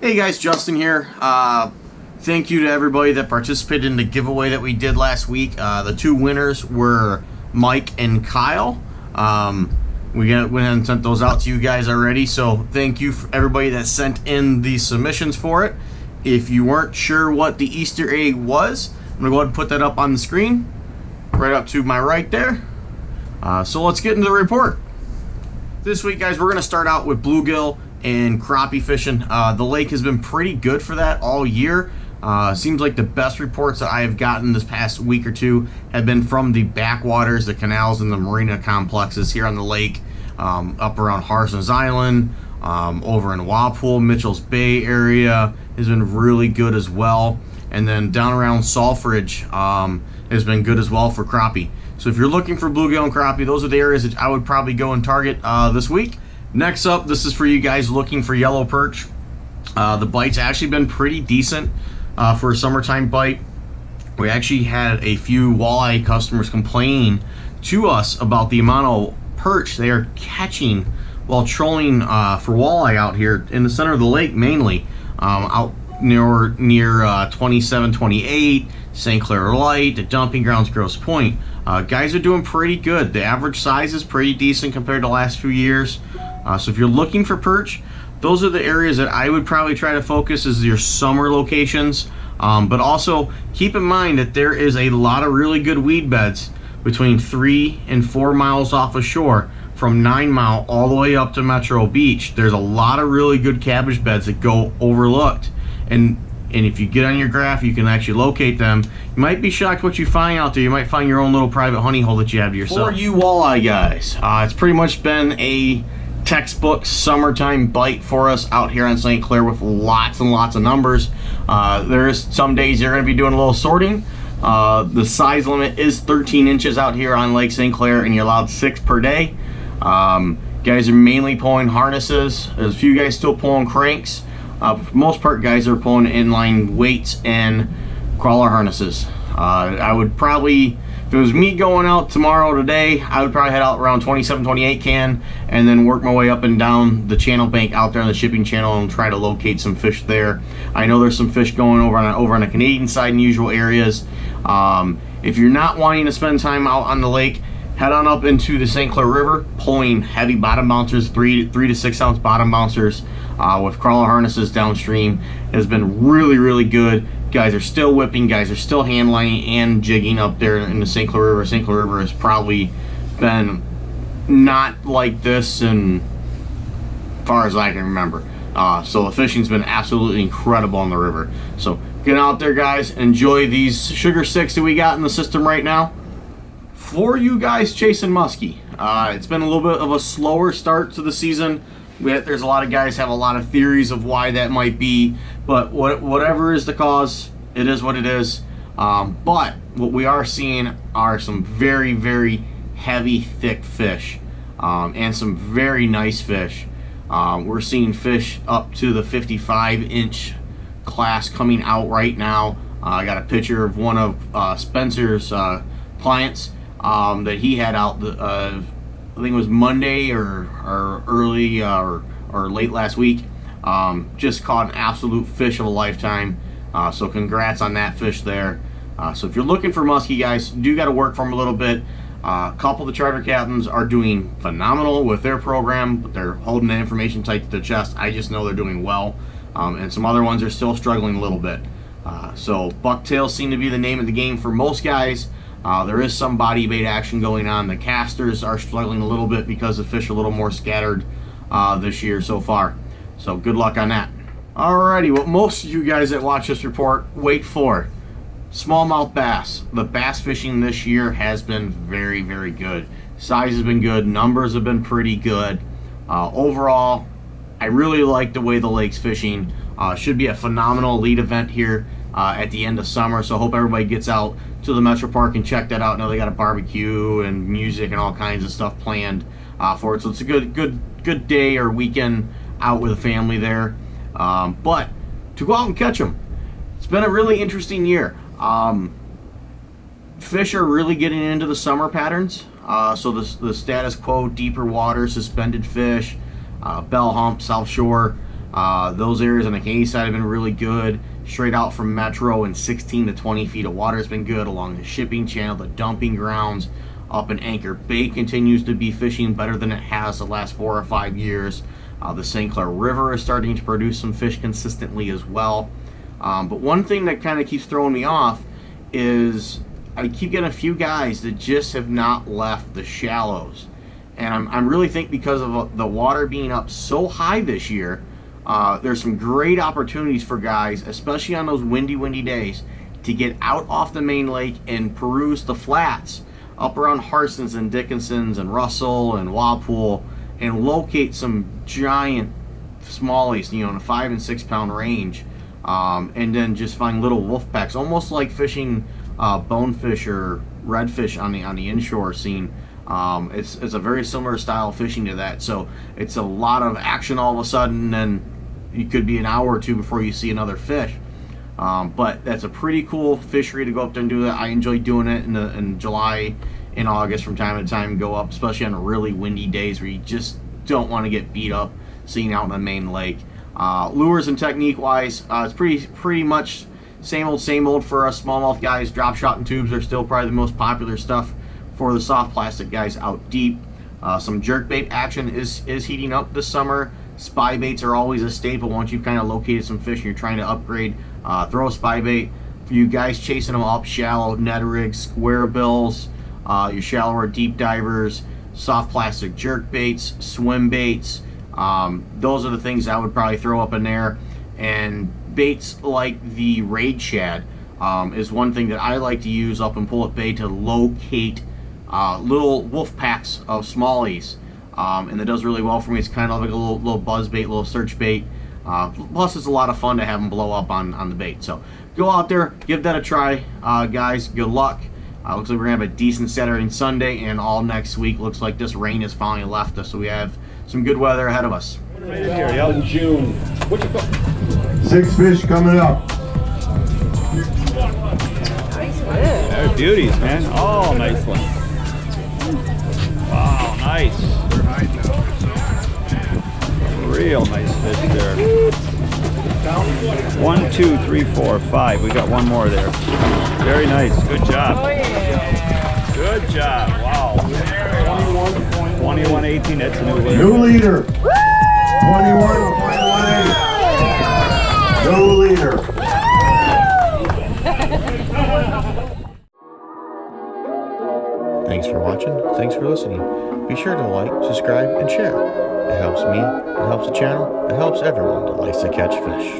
Hey guys, Justin here. Thank you to everybody that participated in the giveaway that we did last week. The two winners were Mike and Kyle. We went ahead and sent those out to you guys already, so thank you for everybody that sent in the submissions for it. If you weren't sure what the Easter egg was, I'm going to go ahead and put that up on the screen, right up to my right there. So let's get into the report. This week, guys, we're going to start out with bluegill and crappie fishing. The lake has been pretty good for that all year. Seems like the best reports that I have gotten this past week or two have been from the backwaters, the canals, and the marina complexes here on the lake, up around Harson's Island, over in Walpole, Mitchell's Bay area has been really good as well. And then down around Salfridge has been good as well for crappie. So if you're looking for bluegill and crappie, those are the areas that I would probably go and target this week. Next up, this is for you guys looking for yellow perch. The bite's actually been pretty decent for a summertime bite. We actually had a few walleye customers complaining to us about the amount of perch they are catching while trolling for walleye out here in the center of the lake, mainly out near 27, 28, St. Clair Light, the dumping grounds, Grosse Pointe. Guys are doing pretty good. The average size is pretty decent compared to the last few years. So if you're looking for perch, those are the areas that I would probably try to focus as your summer locations. But also keep in mind that there is a lot of really good weed beds between 3 and 4 miles off of shore, from 9 Mile all the way up to Metro Beach. There's a lot of really good cabbage beds that go overlooked. And if you get on your graph, you can actually locate them. You might be shocked what you find out there. You might find your own little private honey hole that you have to yourself. For you walleye guys, it's pretty much been a textbook summertime bite for us out here on St. Clair with lots and lots of numbers. There is some days you're going to be doing a little sorting. The size limit is 13 inches out here on Lake St. Clair, and you're allowed 6 per day. Guys are mainly pulling harnesses. There's a few guys still pulling cranks. For the most part, guys are pulling inline weights and crawler harnesses. I would probably, if it was me going out tomorrow today, I would probably head out around 27, 28 can and then work my way up and down the channel bank out there on the shipping channel and try to locate some fish there. I know there's some fish going over on the Canadian side in usual areas. If you're not wanting to spend time out on the lake, head on up into the St. Clair River, pulling heavy bottom bouncers, 3 to 6 ounce bottom bouncers with crawler harnesses downstream. It has been really, really good. Guys are still whipping, guys are still hand lining and jigging up there in the St. Clair River. St. Clair River has probably been not like this in far as I can remember. So the fishing's been absolutely incredible on the river. So get out there, guys, enjoy these sugar sticks that we got in the system right now. For you guys chasing muskie, it's been a little bit of a slower start to the season. There's a lot of guys have a lot of theories of why that might be, but whatever is the cause, it is what it is. But what we are seeing are some very, very heavy, thick fish, and some very nice fish. We're seeing fish up to the 55-inch class coming out right now. I got a picture of one of Spencer's clients that he had out I think it was Monday or early or late last week. Just caught an absolute fish of a lifetime. So congrats on that fish there. So if you're looking for muskie, guys, do got to work for them a little bit. A couple of the charter captains are doing phenomenal with their program, but they're holding that information tight to their chest. I just know they're doing well. And some other ones are still struggling a little bit. So bucktails seem to be the name of the game for most guys. There is some body bait action going on. The casters are struggling a little bit because the fish are a little more scattered this year so far. So good luck on that. Alrighty, what most of you guys that watch this report wait for, smallmouth bass. The bass fishing this year has been very, very good. Size has been good. Numbers have been pretty good. Overall, I really like the way the lake's fishing. Should be a phenomenal elite event here at the end of summer. So I hope everybody gets out to the Metro Park and check that out. Now they got a barbecue and music and all kinds of stuff planned for it. So it's a good day or weekend out with a family there. But to go out and catch them, it's been a really interesting year. Fish are really getting into the summer patterns. So the status quo, deeper water, suspended fish, bell hump, South Shore, Those areas on the Canadian side have been really good. Straight out from Metro and 16 to 20 feet of water has been good. Along the shipping channel, the dumping grounds, up in Anchor Bay continues to be fishing better than it has the last 4 or 5 years. The St. Clair River is starting to produce some fish consistently as well. But one thing that kind of keeps throwing me off is I keep getting a few guys that just have not left the shallows. And I'm really think because of the water being up so high this year, there's some great opportunities for guys, especially on those windy days, to get out off the main lake and peruse the flats up around Harson's and Dickinson's and Russell and Walpole and locate some giant smallies, you know, in a 5 and 6 pound range, and then just find little wolf packs, almost like fishing bonefish or redfish on the inshore scene. It's a very similar style of fishing to that, so it's a lot of action all of a sudden, and it could be an hour or two before you see another fish. But that's a pretty cool fishery to go up there and do that. I enjoy doing it in July and August from time to time. Go up, especially on really windy days where you just don't want to get beat up seeing out in the main lake. Lures and technique wise, it's pretty much same old for us smallmouth guys. Drop shot and tubes are still probably the most popular stuff for the soft plastic guys out deep. Some jerkbait action is heating up this summer. Spy baits are always a staple once you've kind of located some fish and you're trying to upgrade. Throw a spy bait. For you guys chasing them up shallow, Ned rigs, square bills, your shallower deep divers, soft plastic jerk baits, swim baits. Those are the things I would probably throw up in there. And baits like the raid shad is one thing that I like to use up in Pullet Bay to locate little wolf packs of smallies. And that does really well for me. It's kind of like a little buzz bait, little search bait. Plus, it's a lot of fun to have them blow up on the bait. So go out there, give that a try, guys. Good luck. Looks like we're gonna have a decent Saturday and Sunday, and all next week. Looks like this rain has finally left us, so we have some good weather ahead of us. In June. 6 fish coming up. They're beauties, man. Oh, nice one. Wow, nice. Real nice fish there. 1, 2, 3, 4, 5. We got one more there. Very nice. Good job. Good job. Wow. 21.18. That's a new leader. New leader. 21.18. New leader. Thanks for watching. Thanks for listening. Be sure to like, subscribe, and share. It helps me, it helps the channel, it helps everyone that likes to catch fish.